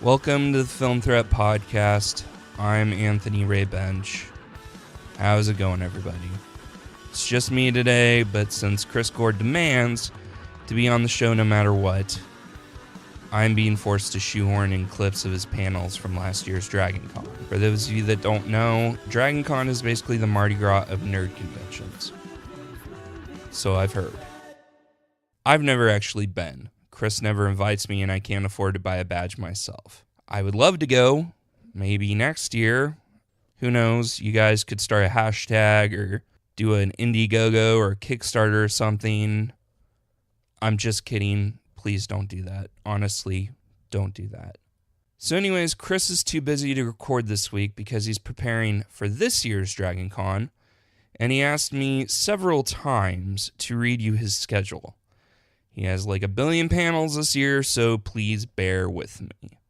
Welcome to the Film Threat Podcast. I'm Anthony Ray Bench. How's it going, everybody? It's just me today, but since Chris Gore demands to be on the show no matter what, I'm being forced to shoehorn in clips of his panels from last year's DragonCon. For those of you that don't know, DragonCon is basically the Mardi Gras of nerd conventions. So I've heard. I've never actually been. Chris never invites me, and I can't afford to buy a badge myself. I would love to go, maybe next year. Who knows? You guys could start a hashtag or do an Indiegogo or a Kickstarter or something. I'm just kidding. Please don't do that. Honestly, don't do that. So anyways, Chris is too busy to record this week because he's preparing for this year's DragonCon, and he asked me several times to read you his schedule. He has like 1 billion panels this year, so please bear with me.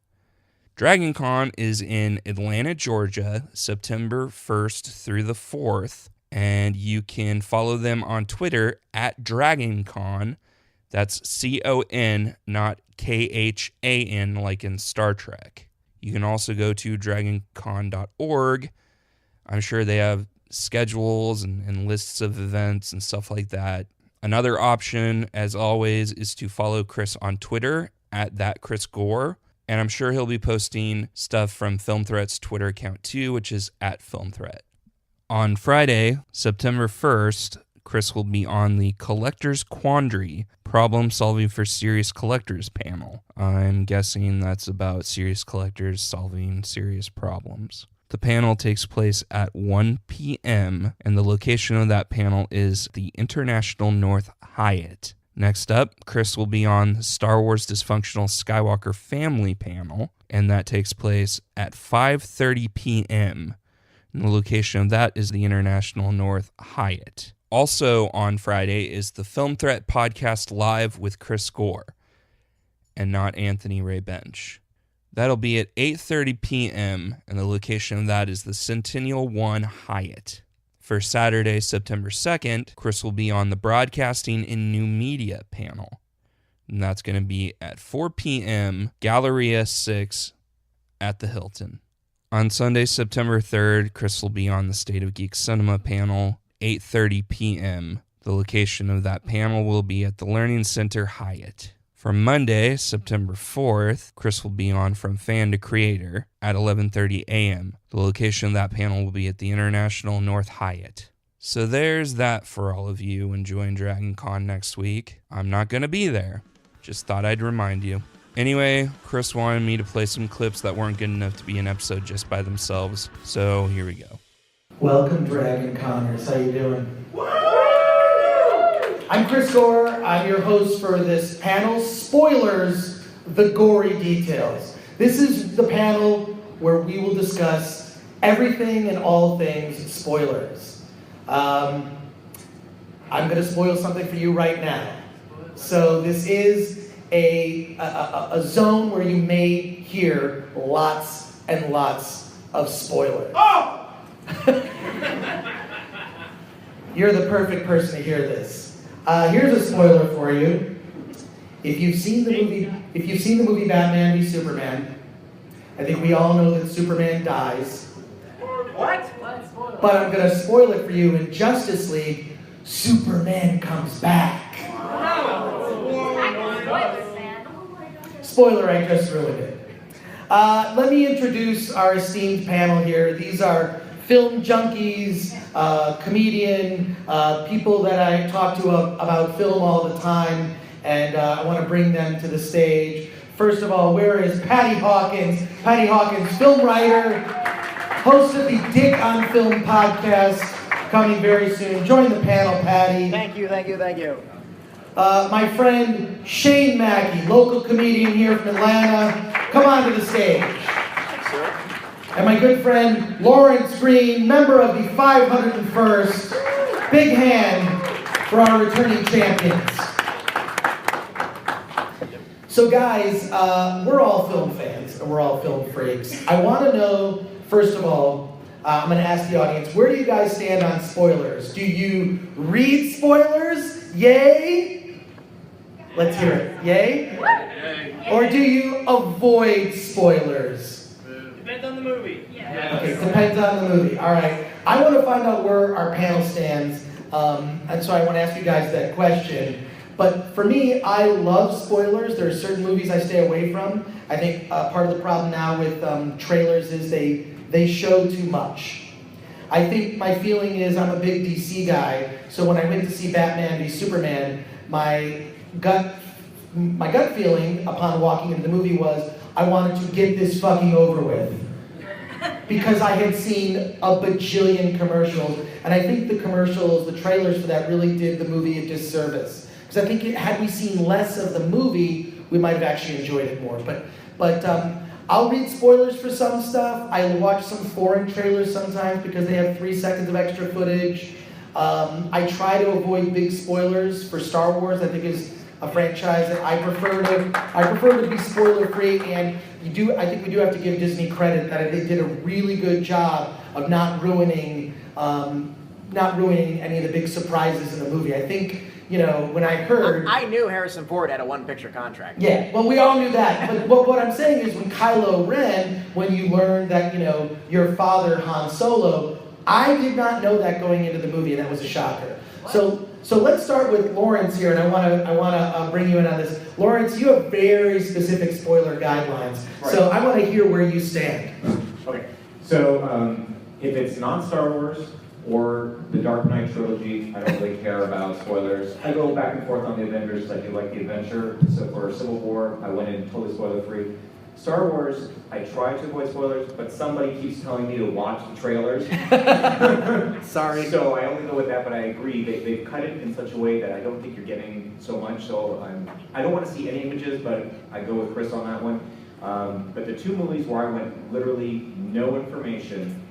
DragonCon is in Atlanta, Georgia, September 1st through the 4th, and you can follow them on Twitter at DragonCon. That's C-O-N, not K-H-A-N like in Star Trek. You can also go to dragoncon.org. I'm sure they have schedules and lists of events and stuff like that. Another option, as always, is to follow Chris on Twitter at @ThatChrisGore, and I'm sure he'll be posting stuff from Film Threat's Twitter account too, which is @FilmThreat. On Friday, September 1st, Chris will be on the Collector's Quandary, Problem Solving for Serious Collectors panel. I'm guessing that's about serious collectors solving serious problems. The panel takes place at 1 p.m., and the location of that panel is the International North Hyatt. Next up, Chris will be on the Star Wars Dysfunctional Skywalker Family panel, and that takes place at 5:30 p.m., and the location of that is the International North Hyatt. Also on Friday is the Film Threat Podcast Live with Chris Gore, and not Anthony Ray Bench. That'll be at 8:30 p.m., and the location of that is the Centennial One Hyatt. For Saturday, September 2nd, Chris will be on the Broadcasting in New Media panel, and that's going to be at 4 p.m., Galleria 6 at the Hilton. On Sunday, September 3rd, Chris will be on the State of Geek Cinema panel, 8:30 p.m. The location of that panel will be at the Learning Center Hyatt. For Monday, September 4th, Chris will be on From Fan to Creator at 11:30 a.m. The location of that panel will be at the International North Hyatt. So there's that for all of you enjoying DragonCon next week. I'm not going to be there. Just thought I'd remind you. Anyway, Chris wanted me to play some clips that weren't good enough to be an episode just by themselves. So here we go. Welcome, DragonConners. How you doing? I'm Chris Gore. I'm your host for this panel. Spoilers, the gory details. This is the panel where we will discuss everything and all things spoilers. I'm going to spoil something for you right now. So this is a zone where you may hear lots and lots of spoilers. Oh! You're the perfect person to hear this. Here's a spoiler for you. If you've seen the movie Batman v Superman, I think we all know that Superman dies. What? But I'm going to spoil it for you. In Justice League, Superman comes back. Spoiler, I just ruined it. Let me introduce our esteemed panel here. These are film junkies, comedian, people that I talk to about film all the time, and I want to bring them to the stage. First of all, where is Patty Hawkins? Patty Hawkins, film writer, host of the Dick on Film podcast, coming very soon. Join the panel, Patty. Thank you. My friend Shane Mackey, local comedian here from Atlanta. Come on to the stage. And my good friend Lawrence Green, member of the 501st. Big hand for our returning champions. So guys, we're all film fans and we're all film freaks. I want to know, first of all, I'm going to ask the audience, where do you guys stand on spoilers? Do you read spoilers? Yay? Let's hear it. Yay? Or do you avoid spoilers? Depends on the movie. Okay, depends on the movie. All right. I want to find out where our panel stands, and so I want to ask you guys that question. But for me, I love spoilers. There are certain movies I stay away from. I think part of the problem now with trailers is they show too much. I think my feeling is I'm a big DC guy, so when I went to see Batman v Superman, my gut feeling upon walking into the movie was I wanted to get this fucking over with. Because I had seen a bajillion commercials, and I think the commercials, the trailers for that really did the movie a disservice. Because I think had we seen less of the movie, we might have actually enjoyed it more. But I'll read spoilers for some stuff. I watch some foreign trailers sometimes because they have 3 seconds of extra footage. I try to avoid big spoilers for Star Wars. I think is a franchise that I prefer to be spoiler free, and I think we do have to give Disney credit that they did a really good job of not ruining any of the big surprises in the movie. I think, when I heard... I knew Harrison Ford had a one-picture contract. Yeah, well, we all knew that. But what I'm saying is when Kylo Ren, when you learn that, your father, Han Solo, I did not know that going into the movie, and that was a shocker. So let's start with Lawrence here, and I want to bring you in on this. Lawrence, you have very specific spoiler guidelines, right. So I want to hear where you stand. Okay, so if it's non-Star Wars or the Dark Knight trilogy, I don't really care about spoilers. I go back and forth on the Avengers because I do like the adventure. So for Civil War, I went in totally spoiler-free. Star Wars, I try to avoid spoilers, but somebody keeps telling me to watch the trailers. Sorry. So I only go with that, but I agree. They've cut it in such a way that I don't think you're getting so much. So I don't want to see any images, but I go with Chris on that one. But the 2 movies where I went literally no information,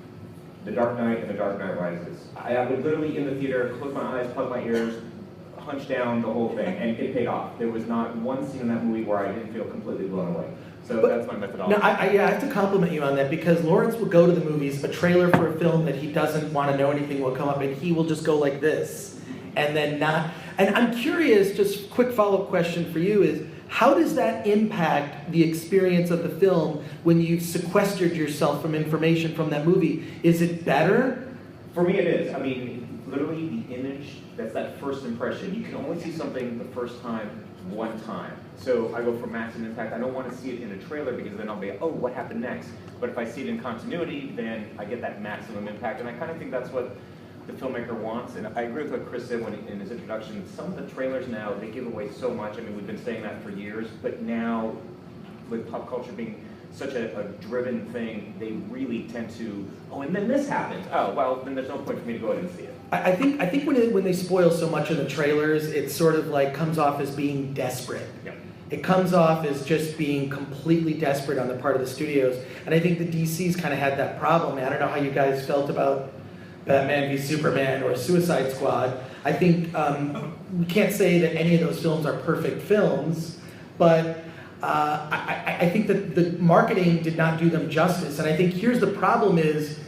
The Dark Knight and The Dark Knight Rises. I would literally in the theater close my eyes, plug my ears, hunch down the whole thing, and it paid off. There was not one scene in that movie where I didn't feel completely blown away. So that's my methodology. No, I have to compliment you on that because Lawrence will go to the movies, a trailer for a film that he doesn't want to know anything will come up, and he will just go like this, and then not. And I'm curious, just quick follow-up question for you is, how does that impact the experience of the film when you've sequestered yourself from information from that movie? Is it better? For me, it is. I mean, literally the image, that's that first impression. You can only see something the first time, one time. So I go for maximum impact. I don't want to see it in a trailer because then I'll be, oh, what happened next? But if I see it in continuity, then I get that maximum impact. And I kind of think that's what the filmmaker wants. And I agree with what Chris said in his introduction. Some of the trailers now, they give away so much. I mean, we've been saying that for years. But now, with pop culture being such a driven thing, they really tend to, oh, and then this happens. Oh, well, then there's no point for me to go ahead and see it. I think when they spoil so much in the trailers, it sort of like comes off as being desperate. Yep. It comes off as just being completely desperate on the part of the studios. And I think the DC's kind of had that problem. I don't know how you guys felt about Batman v Superman or Suicide Squad. I think we can't say that any of those films are perfect films, but I think that the marketing did not do them justice. And I think here's the problem is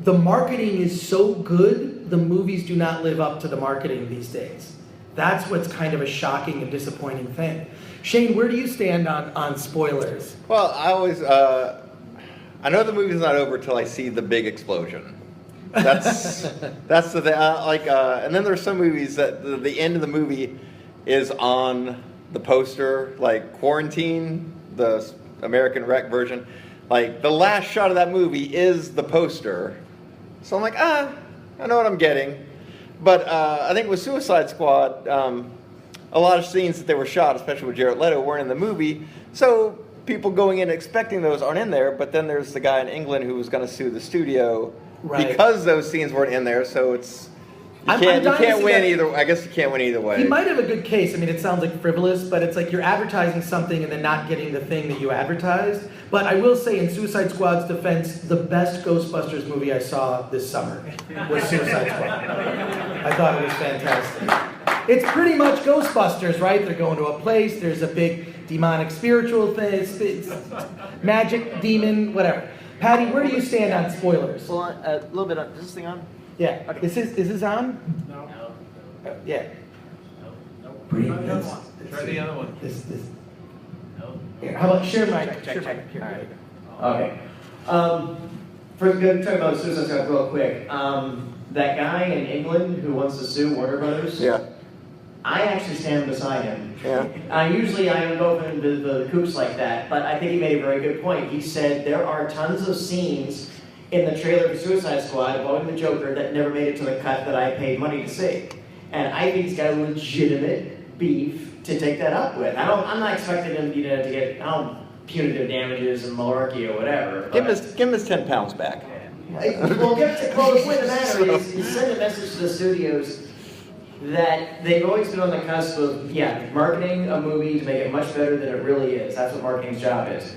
the marketing is so good, the movies do not live up to the marketing these days. That's what's kind of a shocking and disappointing thing. Shane, where do you stand on spoilers? Well, I always, I know the movie's not over till I see the big explosion. That's the thing. And then there's some movies that the end of the movie is on the poster, like Quarantine, the American Rec version. Like the last shot of that movie is the poster. So I'm like, I know what I'm getting. But I think with Suicide Squad, a lot of scenes that they were shot, especially with Jared Leto, weren't in the movie. So people going in expecting those aren't in there. But then there's the guy in England who was going to sue the studio because those scenes weren't in there. So it's you can't win either. I guess you can't win either way. He might have a good case. I mean, it sounds like frivolous, but it's like you're advertising something and then not getting the thing that you advertised. But I will say, in Suicide Squad's defense, the best Ghostbusters movie I saw this summer was Suicide Squad. I thought it was fantastic. It's pretty much Ghostbusters, right? They're going to a place, there's a big demonic spiritual thing, it's magic, demon, whatever. Patty, where do you stand on spoilers? Well, a little bit on, is this thing on? Yeah. Okay. Is this on? No. Yeah. No. Pretty, Try the other one. This. No. Here, how about share my Check. Here, All right. Okay. First, going to talk about Suicide Squad real quick. That guy in England who wants to sue Warner Brothers. Yeah. I actually stand beside him. Yeah. Usually I don't go into the coops like that, but I think he made a very good point. He said there are tons of scenes in the trailer for Suicide Squad involving the Joker that never made it to the cut that I paid money to see. And I think he's got a legitimate beef to take that up with. I'm not expecting him, to get punitive damages and malarkey or whatever. Give him his 10 pounds back. Well, the point of the matter is send a message to the studios that they've always been on the cusp of, marketing a movie to make it much better than it really is. That's what marketing's job is.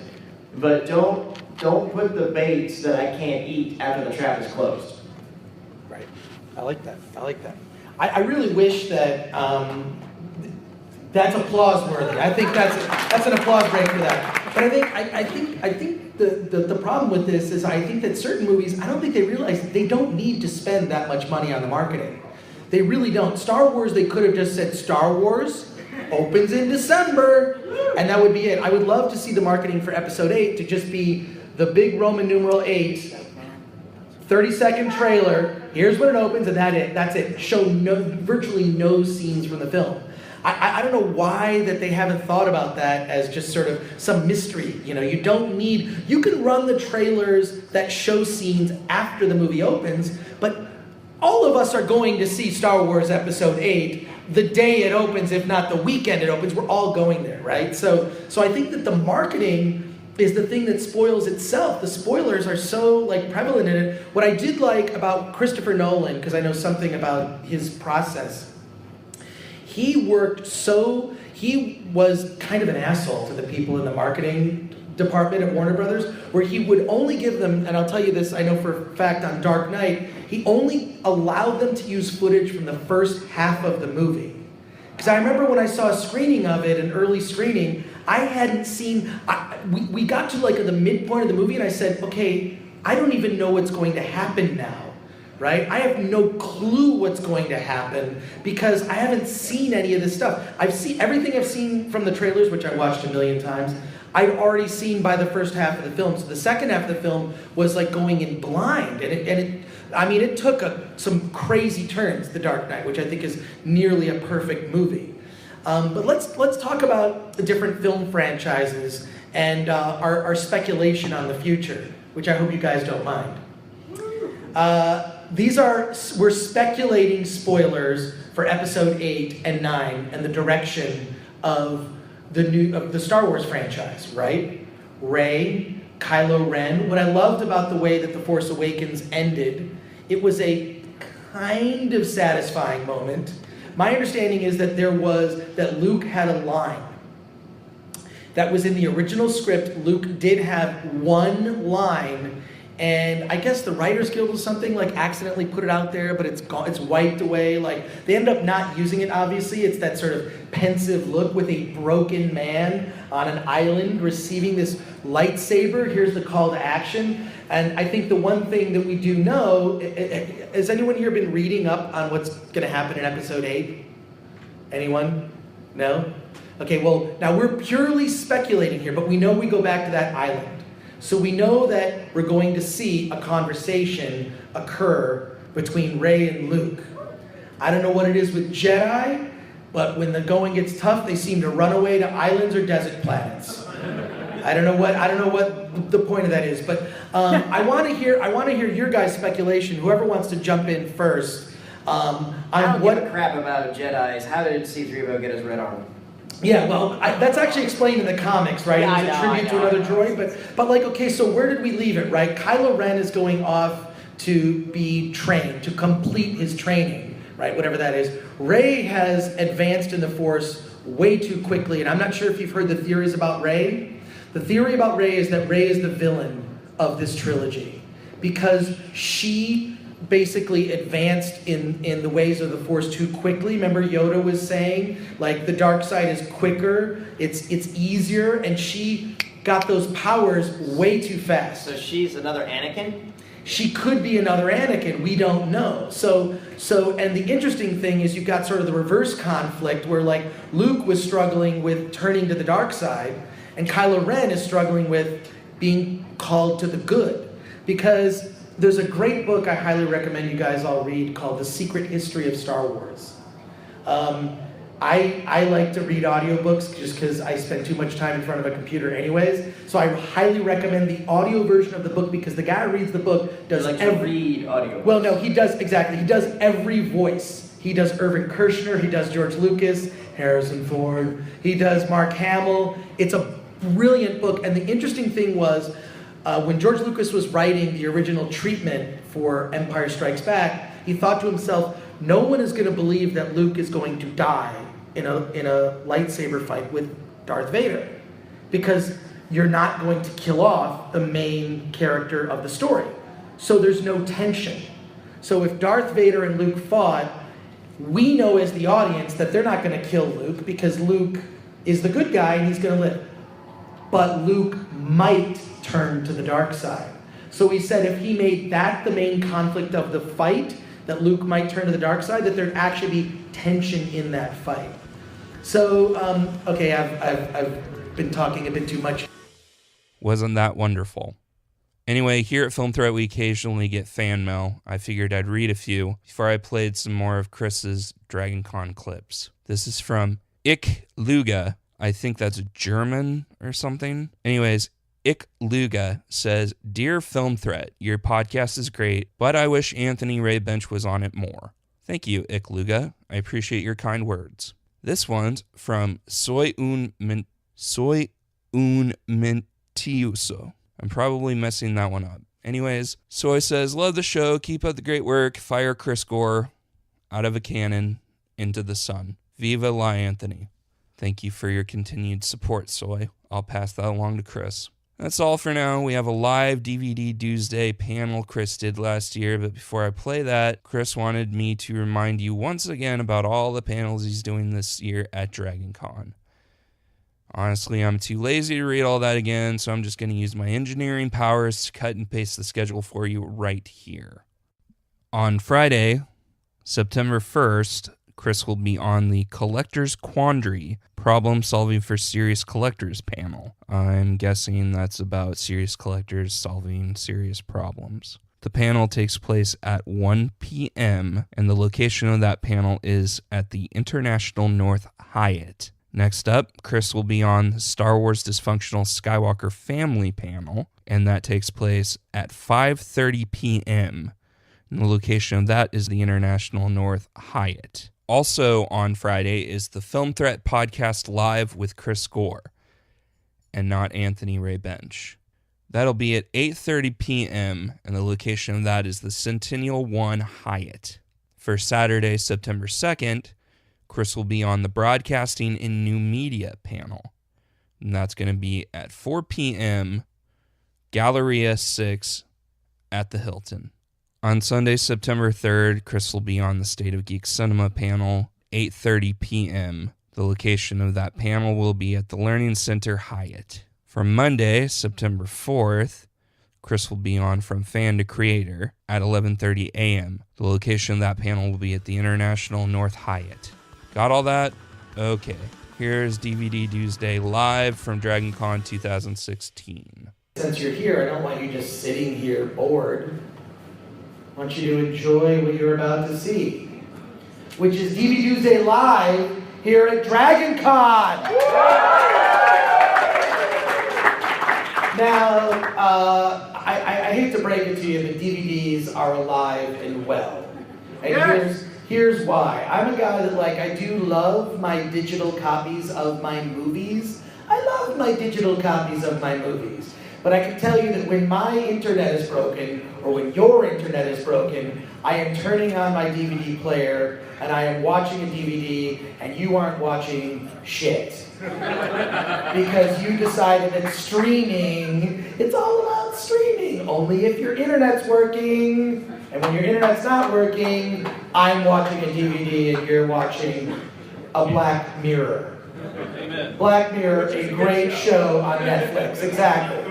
But don't put the baits that I can't eat after the trap is closed. Right. I like that. I really wish that that's applause worthy. I think that's an applause break for that. But I think the problem with this is I think that certain movies, I don't think they realize they don't need to spend that much money on the marketing. They really don't. Star Wars, they could have just said Star Wars opens in December, and that would be it. I would love to see the marketing for Episode 8 to just be the big Roman numeral 8, 30-second trailer, here's when it opens, and that's it. Show virtually no scenes from the film. I don't know why that they haven't thought about that as just sort of some mystery. You can run the trailers that show scenes after the movie opens, but all of us are going to see Star Wars Episode 8 the day it opens, if not the weekend it opens. We're all going there, right? So I think that the marketing is the thing that spoils itself. The spoilers are so prevalent in it. What I did like about Christopher Nolan, because I know something about his process, he was kind of an asshole to the people in the marketing department at Warner Brothers, where he would only give them, and I'll tell you this, I know for a fact on Dark Knight, he only allowed them to use footage from the first half of the movie. Because I remember when I saw a screening of it, an early screening, I hadn't seen, we got to the midpoint of the movie and I said, okay, I don't even know what's going to happen now. Right? I have no clue what's going to happen because I haven't seen any of this stuff. I've seen everything I've seen from the trailers, which I watched a million times. I'd already seen by the first half of the film. So the second half of the film was going in blind, and it took some crazy turns. The Dark Knight, which I think is nearly a perfect movie. But let's talk about the different film franchises and our speculation on the future, which I hope you guys don't mind. We're speculating spoilers for Episode 8 and 9 and the direction of the Star Wars franchise, right? Rey, Kylo Ren. What I loved about the way that The Force Awakens ended, it was a kind of satisfying moment. My understanding is that that Luke had a line. That was in the original script. Luke did have one line, and I guess the Writers Guild or something accidentally put it out there, but it's wiped away. They end up not using it, obviously. It's that sort of pensive look with a broken man on an island receiving this lightsaber. Here's the call to action. And I think the one thing that we do know, has anyone here been reading up on what's going to happen in Episode 8? Anyone? No? Okay, well, now we're purely speculating here, but we know we go back to that island. So we know that we're going to see a conversation occur between Rey and Luke. I don't know what it is with Jedi, but when the going gets tough, they seem to run away to islands or desert planets. I don't know what the point of that is, but I want to hear your guys' speculation. Whoever wants to jump in first. I don't give a crap about Jedis. How did C-3PO get his red arm? Yeah, well, that's actually explained in the comics, right? Yeah, it was a tribute to another droid, but okay, so where did we leave it, right? Kylo Ren is going off to be trained, to complete his training, right? Whatever that is. Rey has advanced in the Force way too quickly, and I'm not sure if you've heard the theories about Rey. The theory about Rey is that Rey is the villain of this trilogy because she basically advanced in the ways of the Force too quickly. Remember Yoda was saying, the dark side is quicker, it's easier, and she got those powers way too fast. So she's another Anakin? she could be another Anakin. We don't know. So, and the interesting thing is you've got sort of the reverse conflict where like Luke was struggling with turning to the dark side, and Kylo Ren is struggling with being called to the good. Because there's a great book I highly recommend you guys all read called The Secret History of Star Wars. I like to read audiobooks just because I spend too much time in front of a computer anyways. So I highly recommend the audio version of the book because the guy who reads the book does read audiobooks. Well, no, he does, exactly. He does every voice. He does Irvin Kershner, he does George Lucas, Harrison Ford, he does Mark Hamill. It's a brilliant book. And the interesting thing was, when George Lucas was writing the original treatment for Empire Strikes Back, he thought to himself, no one is going to believe that Luke is going to die in a lightsaber fight with Darth Vader, because you're not going to kill off the main character of the story. So there's no tension. So if Darth Vader and Luke fought, we know as the audience that they're not going to kill Luke because Luke is the good guy and he's going to live. But Luke might turn to the dark side. So he said if he made that the main conflict of the fight, that Luke might turn to the dark side, that there'd actually be tension in that fight. So, okay, I've been talking a bit too much. Wasn't that wonderful? Anyway, here at Film Threat we occasionally get fan mail. I figured I'd read a few before I played some more of Chris's DragonCon clips. This is from Ich Luga. I think that's German or something. Anyways, Ich Luga says, Dear Film Threat, your podcast is great, but I wish Anthony Ray Bench was on it more. Thank you, Ich Luga. I appreciate your kind words. This one's from Soy un Mentiuso. I'm probably messing that one up. Anyways, Soy says, love the show, keep up the great work, fire Chris Gore out of a cannon into the sun. Viva la Anthony. Thank you for your continued support, Soy. I'll pass that along to Chris. That's all for now. We have a live DVD Tuesday panel Chris did last year, but before I play that, Chris wanted me to remind you once again about all the panels he's doing this year at DragonCon. Honestly, I'm too lazy to read all that again, so I'm just going to use my engineering powers to cut and paste the schedule for you right here. On Friday, September 1st, Chris will be on the Collector's Quandary, Problem Solving for Serious Collectors panel. I'm guessing that's about serious collectors solving serious problems. The panel takes place at 1 p.m., and the location of that panel is at the International North Hyatt. Next up, Chris will be on the Star Wars Dysfunctional Skywalker Family panel, and that takes place at 5:30 p.m., and the location of that is the International North Hyatt. Also on Friday is the Film Threat Podcast Live with Chris Gore, and not Anthony Ray Bench. That'll be at 8:30 p.m., and the location of that is the Centennial One Hyatt. For Saturday, September 2nd, Chris will be on the Broadcasting in New Media panel, and that's going to be at 4 p.m., Galleria 6 at the Hilton. On Sunday, September 3rd, Chris will be on the State of Geek Cinema panel, 8:30 p.m. The location of that panel will be at the Learning Center Hyatt. For Monday, September 4th, Chris will be on From Fan to Creator at 11:30 a.m. The location of that panel will be at the International North Hyatt. Got all that? Okay. Here's DVD Tuesday live from DragonCon 2016. Since you're here, I don't want you just sitting here bored. I want you to enjoy what you're about to see, which is DVD Tuesday live here at DragonCon. Now, I hate to break it to you, but DVDs are alive and well. And here's why. I'm a guy that, I do love my digital copies of my movies. I love my digital copies of my movies. But I can tell you that when my internet is broken, or when your internet is broken, I am turning on my DVD player, and I am watching a DVD, and you aren't watching shit. Because you decided that streaming, it's all about streaming, only if your internet's working. And when your internet's not working, I'm watching a DVD, and you're watching a Black Mirror. Amen. Black Mirror, a great show on Netflix. Exactly.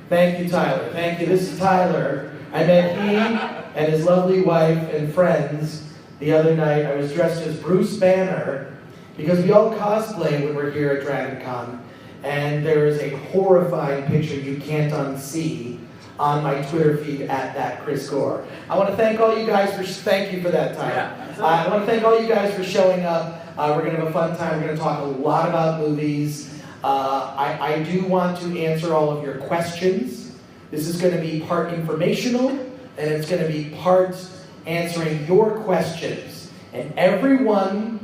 Thank you, Tyler. Thank you. This is Tyler. I met he and his lovely wife and friends the other night. I was dressed as Bruce Banner because we all cosplay when we're here at DragonCon. And there is a horrifying picture you can't unsee on my Twitter feed at that Chris Gore. I want to thank all you guys for, thank you for that, Tyler. I want to thank all you guys for showing up. We're going to have a fun time. We're going to talk a lot about movies. I do want to answer all of your questions. This is going to be part informational, and it's going to be part answering your questions. And everyone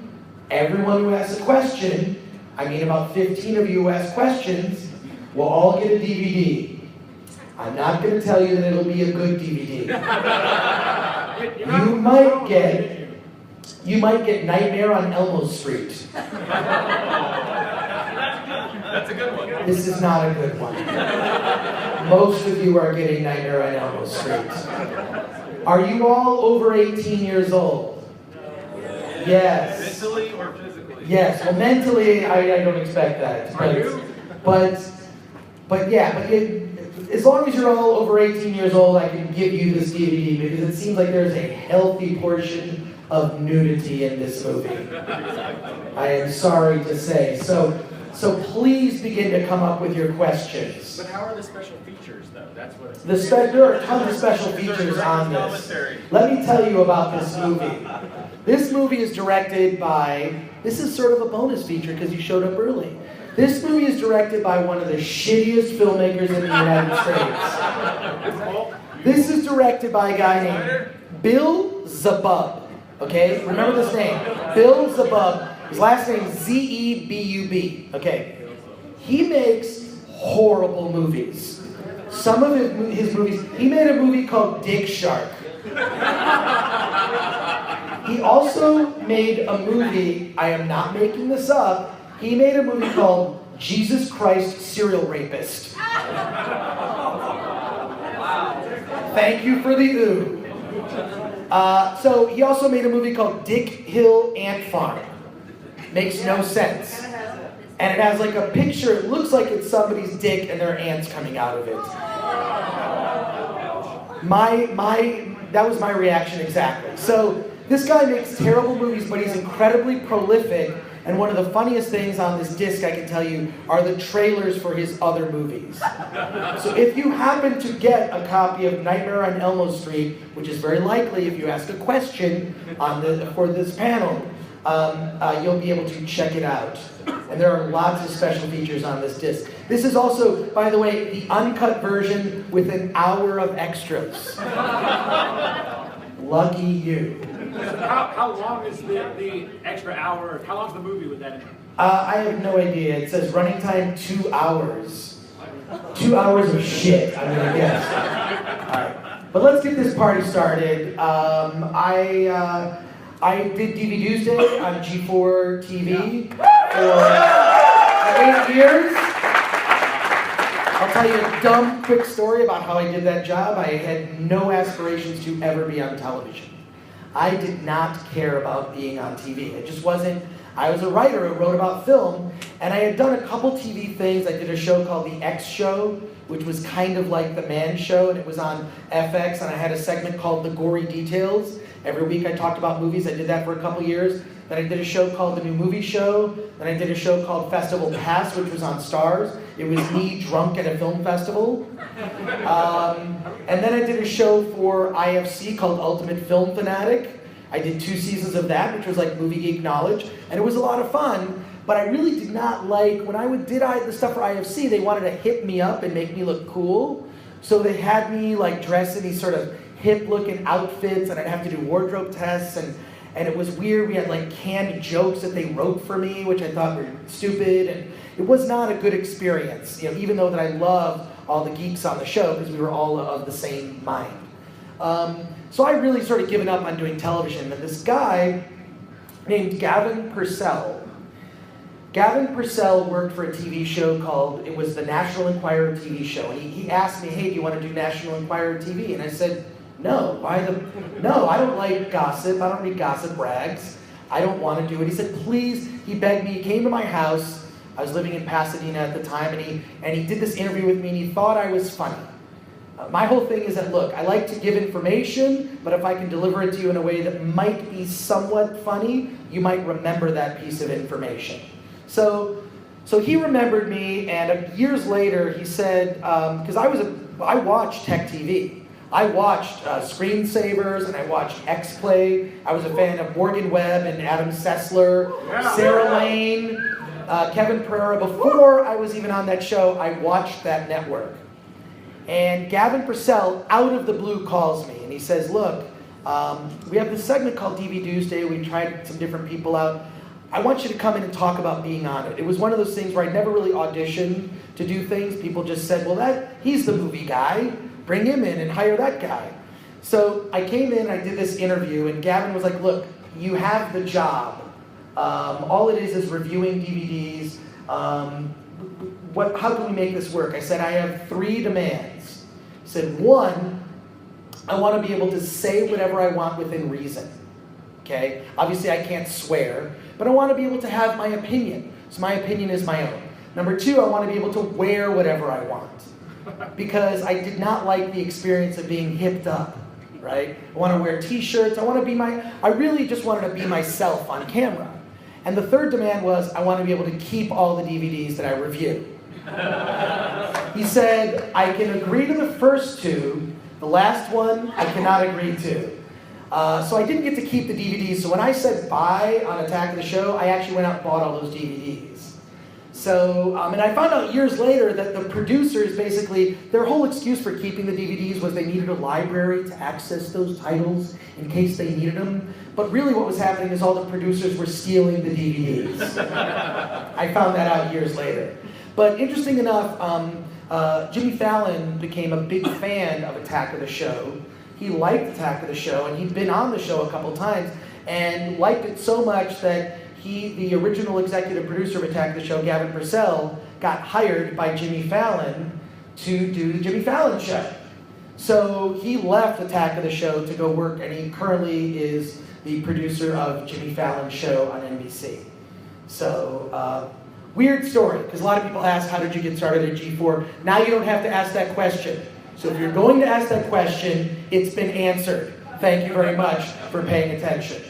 who asks a question, I mean about 15 of you who ask questions, will all get a DVD. I'm not going to tell you that it'll be a good DVD. You might get Nightmare on Elm Street. That's a good one. This is not a good one. Most of you are getting Nightmare on Elm Street. Are you all over 18 years old? Yes. Mentally or physically? Yes. Well, mentally, I don't expect that. Are you? But as long as you're all over 18 years old, I can give you this DVD because it seems like there's a healthy portion of nudity in this movie. I am sorry to say. So please begin to come up with your questions. But how are the special features, though? That's what it's... There are tons of special features on this. Let me tell you about this movie. This movie is directed by... This is sort of a bonus feature because you showed up early. This movie is directed by one of the shittiest filmmakers in the United States. This is directed by a guy named Bill Zabub. Okay? Remember this name. Bill Zabub. His last name is Z-E-B-U-B. Okay? He makes horrible movies. Some of his movies... He made a movie called Dick Shark. He also made a movie... I am not making this up. He made a movie called Jesus Christ Serial Rapist. Thank you for the ooh. So he also made a movie called Dick Hill Ant Farm. Makes no sense. And it has like a picture, it looks like it's somebody's dick and there are ants coming out of it. That was my reaction exactly. So this guy makes terrible movies, but he's incredibly prolific. And one of the funniest things on this disc, I can tell you, are the trailers for his other movies. So if you happen to get a copy of Nightmare on Elm Street, which is very likely if you ask a question for this panel, you'll be able to check it out. And there are lots of special features on this disc. This is also, by the way, the uncut version with an hour of extras. Lucky you. How long is the extra hour? How long is the movie with that in it? I have no idea. It says running time 2 hours. 2 hours of shit, I'm gonna guess. All right, but let's get this party started. I did DVD Day on G4 TV for 8 years. I'll tell you a dumb, quick story about how I did that job. I had no aspirations to ever be on television. I did not care about being on TV. It just wasn't. I was a writer who wrote about film, and I had done a couple TV things. I did a show called The X Show, which was kind of like The Man Show, and it was on FX, and I had a segment called The Gory Details. Every week I talked about movies. I did that for a couple years. Then I did a show called The New Movie Show. Then I did a show called Festival Pass, which was on Stars. It was me drunk at a film festival. And then I did a show for IFC called Ultimate Film Fanatic. I did 2 seasons of that, which was like Movie Geek Knowledge. And it was a lot of fun. But I really did not like, when I did the stuff for IFC, they wanted to hip me up and make me look cool. So they had me like dress in these sort of hip-looking outfits, and I'd have to do wardrobe tests, and it was weird. We had like canned jokes that they wrote for me, which I thought were stupid, and it was not a good experience. You know, even though that I loved all the geeks on the show because we were all of the same mind. So I really sort of given up on doing television, and this guy named Gavin Purcell. Gavin Purcell worked for a TV show called, it was the National Enquirer TV show, and he asked me, hey, do you want to do National Enquirer TV? And I said, no, no, I don't like gossip. I don't read gossip rags. I don't want to do it. He said, please, he begged me. He came to my house I was living in Pasadena at the time, and he did this interview with me, and he thought I was funny. My whole thing is that, look, I like to give information, but if I can deliver it to you in a way that might be somewhat funny, you might remember that piece of information. So he remembered me, and years later he said, because I watched tech TV. I watched Screensavers, and I watched X-Play. I was a fan of Morgan Webb and Adam Sessler, Sarah Lane, Kevin Pereira. Before I was even on that show, I watched that network. And Gavin Purcell, out of the blue, calls me, and he says, look, we have this segment called DV Tuesday. We tried some different people out. I want you to come in and talk about being on it. It was one of those things where I never really auditioned to do things. People just said, well, he's the movie guy. Bring him in and hire that guy. So I came in, I did this interview, and Gavin was like, look, you have the job. All it is reviewing DVDs. How can we make this work? I said, I have 3 demands. I said, 1, I want to be able to say whatever I want within reason. Okay? Obviously, I can't swear, but I want to be able to have my opinion. So my opinion is my own. Number 2, I want to be able to wear whatever I want. Because I did not like the experience of being hipped up, right? I want to wear t-shirts. I really just wanted to be myself on camera. And the 3rd demand was, I want to be able to keep all the DVDs that I review. He said, I can agree to the first 2. The last one, I cannot agree to. So I didn't get to keep the DVDs. So when I said bye on Attack of the Show, I actually went out and bought all those DVDs. So, and I found out years later that the producers basically, their whole excuse for keeping the DVDs was they needed a library to access those titles in case they needed them. But really what was happening is all the producers were stealing the DVDs. I found that out years later. But interesting enough, Jimmy Fallon became a big fan of Attack of the Show. He liked Attack of the Show, and he'd been on the show a couple times, and liked it so much that the original executive producer of Attack of the Show, Gavin Purcell, got hired by Jimmy Fallon to do the Jimmy Fallon Show. So he left Attack of the Show to go work, and he currently is the producer of Jimmy Fallon's show on NBC. So, weird story, because a lot of people ask, how did you get started at G4? Now you don't have to ask that question. So if you're going to ask that question, it's been answered. Thank you very much for paying attention.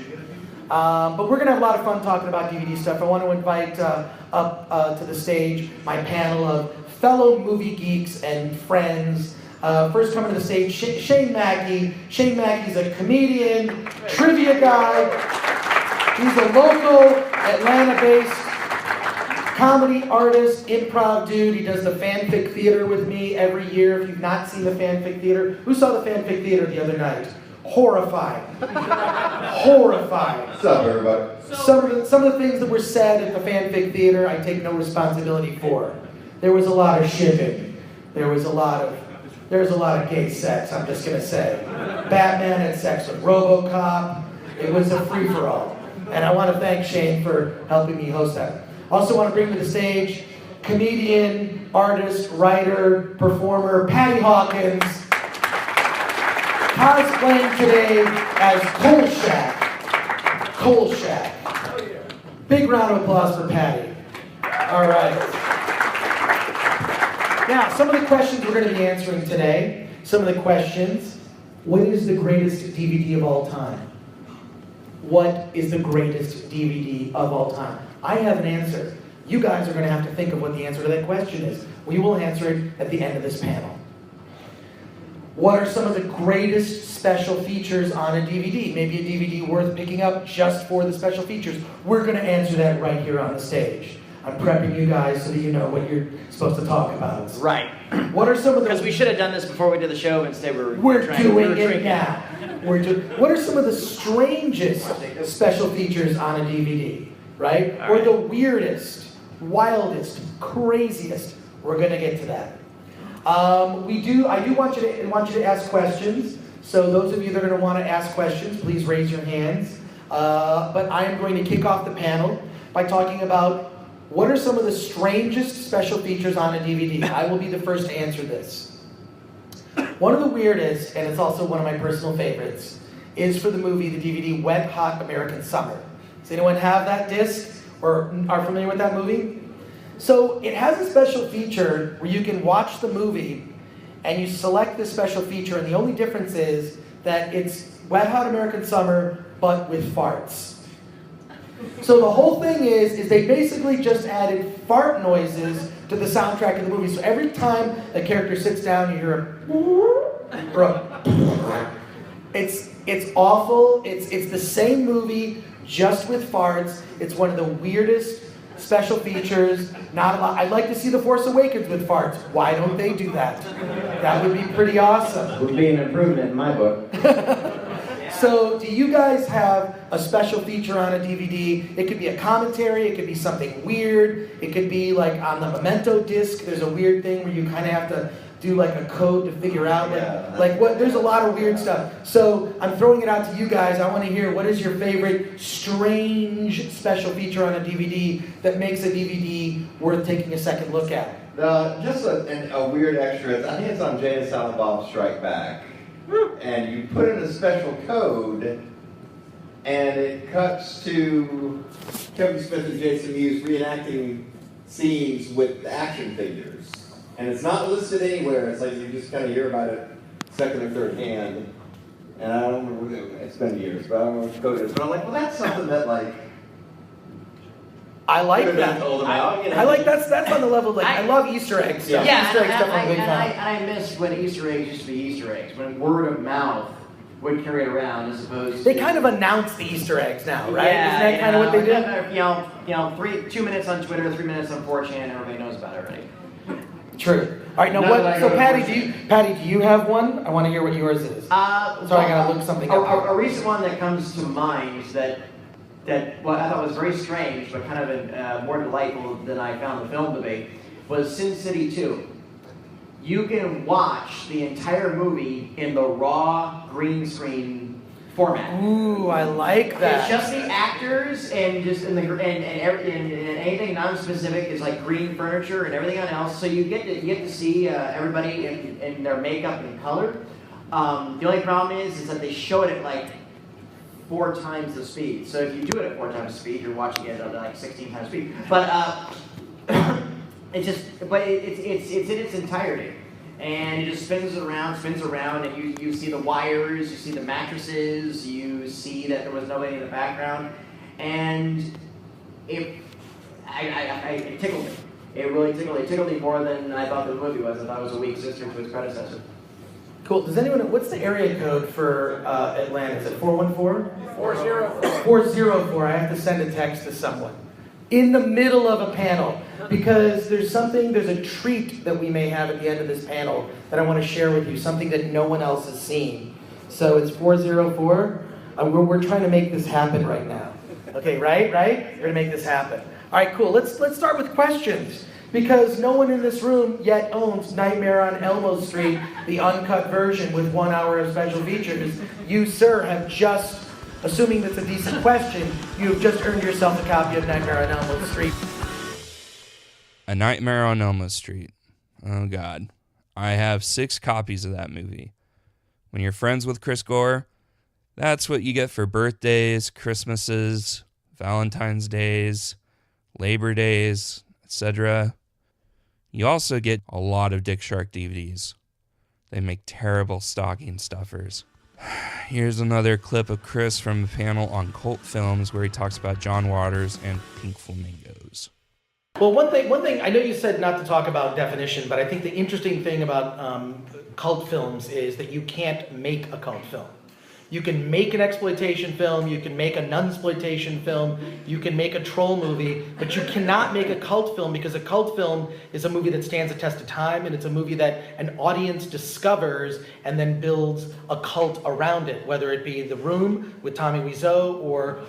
But we're going to have a lot of fun talking about DVD stuff. I want to invite up to the stage my panel of fellow movie geeks and friends. First coming to the stage, Shane Mackey. Shane Mackey's a comedian, trivia guy. He's a local Atlanta-based comedy artist, improv dude. He does the fanfic theater with me every year. If you've not seen the fanfic theater, who saw the fanfic theater the other night? Horrified. Horrified. What's up, everybody? Some of the things that were said at the fanfic theater, I take no responsibility for. There was a lot of shipping. There was a lot of gay sex, I'm just gonna say. Batman had sex with RoboCop. It was a free-for-all. And I want to thank Shane for helping me host that. Also want to bring to the stage comedian, artist, writer, performer, Patty Hawkins, cosplaying today as Coal Shack. Big round of applause for Patty. All right. Now, some of the questions we're going to be answering today, some of the questions, what is the greatest DVD of all time? What is the greatest DVD of all time? I have an answer. You guys are going to have to think of what the answer to that question is. We will answer it at the end of this panel. What are some of the greatest special features on a DVD? Maybe a DVD worth picking up just for the special features. We're going to answer that right here on the stage. I'm prepping you guys so that you know what you're supposed to talk about. Right. What are some of the... Because we should have done this before we did the show. Instead, we're doing it now. What are some of the strangest special features on a DVD? Right? Or the weirdest, wildest, craziest. We're going to get to that. I do want you to ask questions. So those of you that are going to want to ask questions, please raise your hands. But I am going to kick off the panel by talking about what are some of the strangest special features on a DVD. I will be the first to answer this. One of the weirdest, and it's also one of my personal favorites, is for the movie, the DVD Wet Hot American Summer. Does anyone have that disc or are familiar with that movie? So it has a special feature where you can watch the movie and you select this special feature, and the only difference is that it's Wet Hot American Summer, but with farts. So the whole thing is they basically just added fart noises to the soundtrack of the movie. So every time a character sits down, you hear it's awful. It's the same movie, just with farts. It's one of the weirdest special features. Not a lot. I'd like to see The Force Awakens with farts. Why don't they do that? That would be pretty awesome. Would be an improvement in my book. So, do you guys have a special feature on a DVD? It could be a commentary, it could be something weird, it could be like on the Memento disc, there's a weird thing where you kind of have to do like a code to figure out like what, there's a lot of weird stuff. So, I'm throwing it out to you guys. I want to hear, what is your favorite strange special feature on a DVD that makes a DVD worth taking a second look at? Just a weird extra. I think it's on Jay and Silent Bob Strike Back. And you put in a special code, and it cuts to Kevin Smith and Jason Mewes reenacting scenes with action figures. And it's not listed anywhere. It's like you just kind of hear about it second or third hand. And I don't remember, it's been years, but I don't know what the code is. But I'm like, well, that's something that, like, I like that. I like that's on the level, like, I love Easter eggs. Yeah, Easter egg stuff I'm a big fan. And I miss when Easter eggs used to be Easter eggs, when word of mouth would carry it around as opposed to... They kind of announce the Easter eggs now, right? Yeah, isn't that kind of what they do? 2 minutes on Twitter, 3 minutes on 4chan, everybody knows about it already. True. All right, now what? So Patty, do you have one? I want to hear what yours is. Sorry, I gotta look something up. A recent one that comes to mind that what I thought was very strange, but kind of more delightful than I found the film to be, was Sin City 2. You can watch the entire movie in the raw green screen format. Ooh, I like that. It's just the actors and anything non-specific is like green furniture and everything else. So you get to see everybody in their makeup and color. The only problem is that they show it at like 4 times the speed. So if you do it at 4 times the speed, you're watching it at like 16 times speed. But it's in its entirety, and it just spins around, and you see the wires, you see the mattresses, you see that there was nobody in the background, and it tickled me. It really tickled me. It tickled me more than I thought the movie was. I thought it was a weak sister to its predecessor. Cool. Does anyone know, what's the area code for Atlanta? Is it 414? 404. 404. I have to send a text to someone. In the middle of a panel. Because there's a treat that we may have at the end of this panel that I want to share with you. Something that no one else has seen. So it's 404. We're trying to make this happen right now. Okay, right? We're going to make this happen. All right, cool. Let's start with questions. Because no one in this room yet owns Nightmare on Elm Street, the uncut version with 1 hour of special features. You, sir, have just, assuming that's a decent question, you have just earned yourself a copy of Nightmare on Elm Street. A Nightmare on Elm Street. Oh, God. I have 6 copies of that movie. When you're friends with Chris Gore, that's what you get for birthdays, Christmases, Valentine's Days, Labor Days, etc. You also get a lot of Dick Shark DVDs. They make terrible stocking stuffers. Here's another clip of Chris from a panel on cult films where he talks about John Waters and Pink Flamingos. Well, one thing, I know you said not to talk about definition, but I think the interesting thing about cult films is that you can't make a cult film. You can make an exploitation film, you can make a nunsploitation film, you can make a troll movie, but you cannot make a cult film, because a cult film is a movie that stands the test of time, and it's a movie that an audience discovers and then builds a cult around it, whether it be The Room with Tommy Wiseau or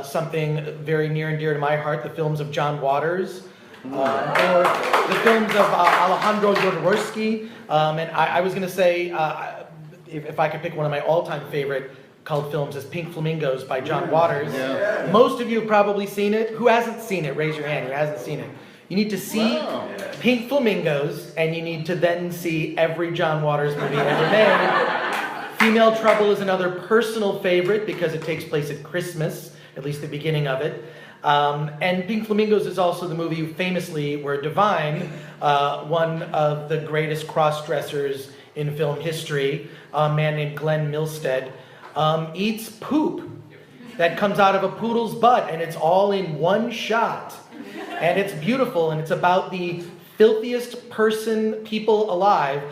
something very near and dear to my heart, the films of John Waters, or the films of Alejandro Jodorowsky. And I was going to say, if I could pick one of my all-time favorite cult films, is Pink Flamingos by John Waters. Yeah. Most of you have probably seen it. Who hasn't seen it? Raise your hand. Who hasn't seen it? You need to see Pink Flamingos, and you need to then see every John Waters movie ever made. Female Trouble is another personal favorite because it takes place at Christmas, at least the beginning of it. And Pink Flamingos is also the movie famously where Divine, one of the greatest cross-dressers in film history, a man named Glenn Milstead, eats poop that comes out of a poodle's butt, and it's all in one shot. And it's beautiful, and it's about the filthiest people alive.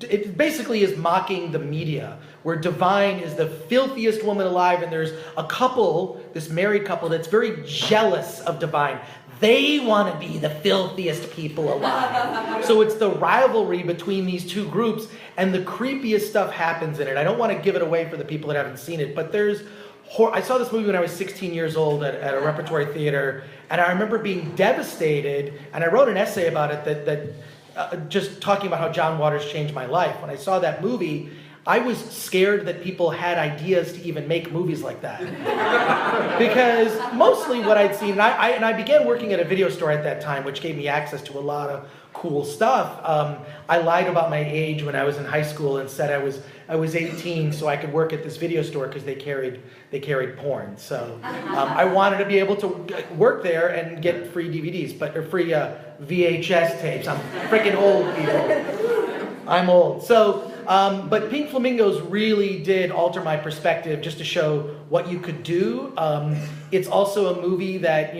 It basically is mocking the media, where Divine is the filthiest woman alive, and there's a couple, this married couple, that's very jealous of Divine. They want to be the filthiest people alive. So it's the rivalry between these two groups, and the creepiest stuff happens in it. I don't want to give it away for the people that haven't seen it, but I saw this movie when I was 16 years old at a repertory theater, and I remember being devastated, and I wrote an essay about it that just talking about how John Waters changed my life. When I saw that movie, I was scared that people had ideas to even make movies like that. Because mostly what I'd seen, and I began working at a video store at that time, which gave me access to a lot of cool stuff. I lied about my age when I was in high school and said I was 18 so I could work at this video store because they carried porn. So I wanted to be able to work there and get free DVDs, or free VHS tapes. I'm freaking old, people. I'm old. So, but Pink Flamingos really did alter my perspective just to show what you could do. It's also a movie that,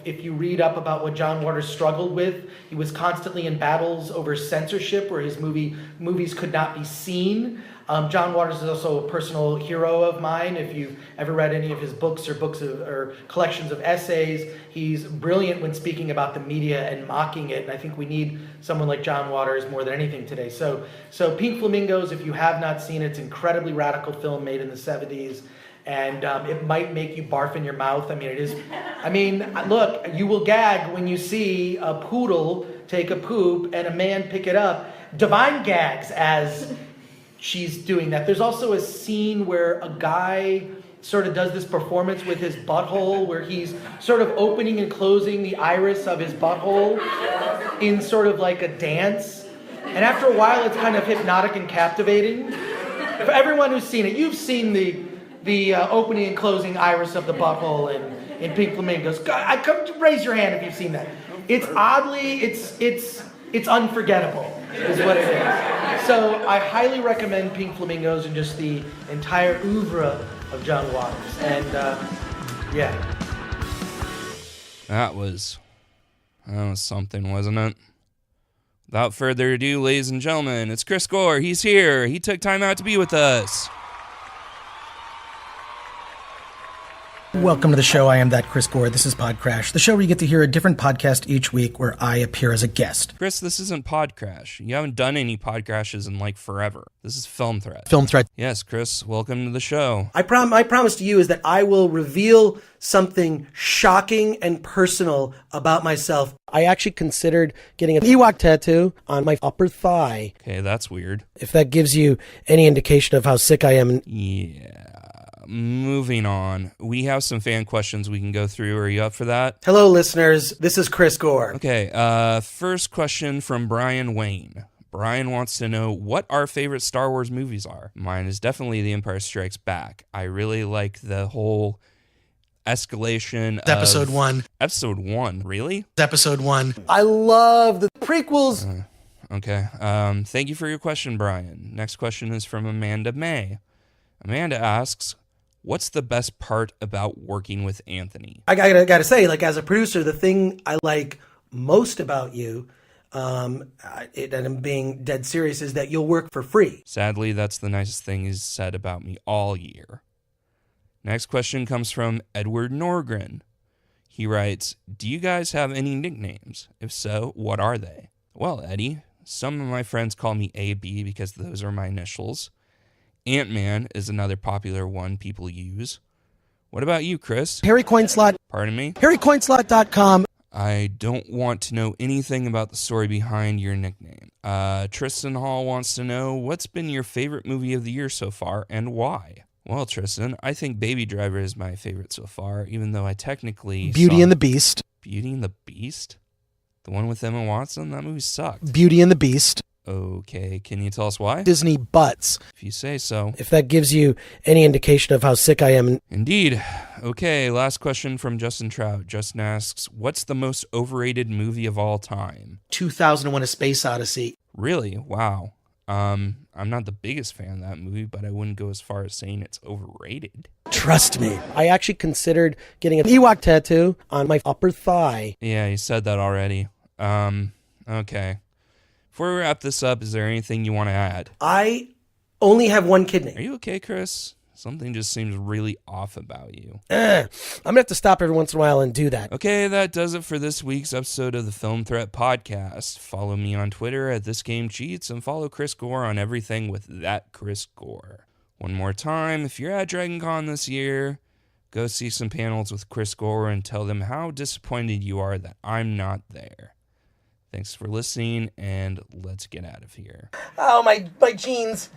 if you read up about what John Waters struggled with, he was constantly in battles over censorship where his movies could not be seen. John Waters is also a personal hero of mine. If you've ever read any of his books or collections of essays, he's brilliant when speaking about the media and mocking it. And I think we need someone like John Waters more than anything today. So Pink Flamingos, if you have not seen it, it's an incredibly radical film made in the 70s. And it might make you barf in your mouth. Look, you will gag when you see a poodle take a poop and a man pick it up. Divine gags as she's doing that. There's also a scene where a guy sort of does this performance with his butthole, where he's sort of opening and closing the iris of his butthole in sort of like a dance. And after a while, it's kind of hypnotic and captivating. For everyone who's seen it, you've seen the opening and closing iris of the butthole in Pink Flamingos. Raise your hand if you've seen that. It's oddly, it's unforgettable, is what it is. So I highly recommend Pink Flamingos and just the entire oeuvre of John Waters. And yeah. That was something, wasn't it? Without further ado, ladies and gentlemen, it's Chris Gore. He's here. He took time out to be with us. Welcome to the show. I am that Chris Gore. This is Pod Crash, the show where you get to hear a different podcast each week where I appear as a guest. Chris, this isn't Pod Crash. You haven't done any Pod Crashes in forever. This is Film Threat. Film Threat. Yes, Chris, welcome to the show. I promise to you is that I will reveal something shocking and personal about myself. I actually considered getting an Ewok tattoo on my upper thigh. Okay, that's weird. If that gives you any indication of how sick I am. Yeah. Moving on. We have some fan questions we can go through. Are you up for that? Hello, listeners. This is Chris Gore. Okay, first question from Brian Wayne. Brian wants to know what our favorite Star Wars movies are. Mine is definitely The Empire Strikes Back. I really like the whole escalation of... Episode 1. Episode 1, really? Episode 1. I love the prequels. Okay. Thank you for your question, Brian. Next question is from Amanda May. Amanda asks, what's the best part about working with Anthony? I gotta say, as a producer, the thing I like most about you, and I'm being dead serious, is that you'll work for free. Sadly, that's the nicest thing he's said about me all year. Next question comes from Edward Norgren. He writes, do you guys have any nicknames? If so, what are they? Well, Eddie, some of my friends call me AB because those are my initials. Ant-Man is another popular one people use. What about you, Chris? Harry Coinslot. Pardon me? HarryCoinslot.com. I don't want to know anything about the story behind your nickname. Tristan Hall wants to know, what's been your favorite movie of the year so far, and why? Well, Tristan, I think Baby Driver is my favorite so far, even though I technically Beauty and the Beast. Beauty and the Beast? The one with Emma Watson? That movie sucked. Beauty and the Beast. Okay, can you tell us why? Disney butts. If you say so. If that gives you any indication of how sick I am. Indeed. Okay, last question from Justin Trout. Justin asks, what's the most overrated movie of all time? 2001: A Space Odyssey. Really? Wow. I'm not the biggest fan of that movie, but I wouldn't go as far as saying it's overrated. Trust me. I actually considered getting an Ewok tattoo on my upper thigh. Yeah, you said that already. Okay. Before we wrap this up, is there anything you want to add? I only have one kidney. Are you okay, Chris? Something just seems really off about you. I'm going to have to stop every once in a while and do that. Okay, that does it for this week's episode of the Film Threat Podcast. Follow me on Twitter at ThisGameCheats and follow Chris Gore on everything with @ChrisGore. One more time, if you're at DragonCon this year, go see some panels with Chris Gore and tell them how disappointed you are that I'm not there. Thanks for listening, and let's get out of here. Oh, my jeans.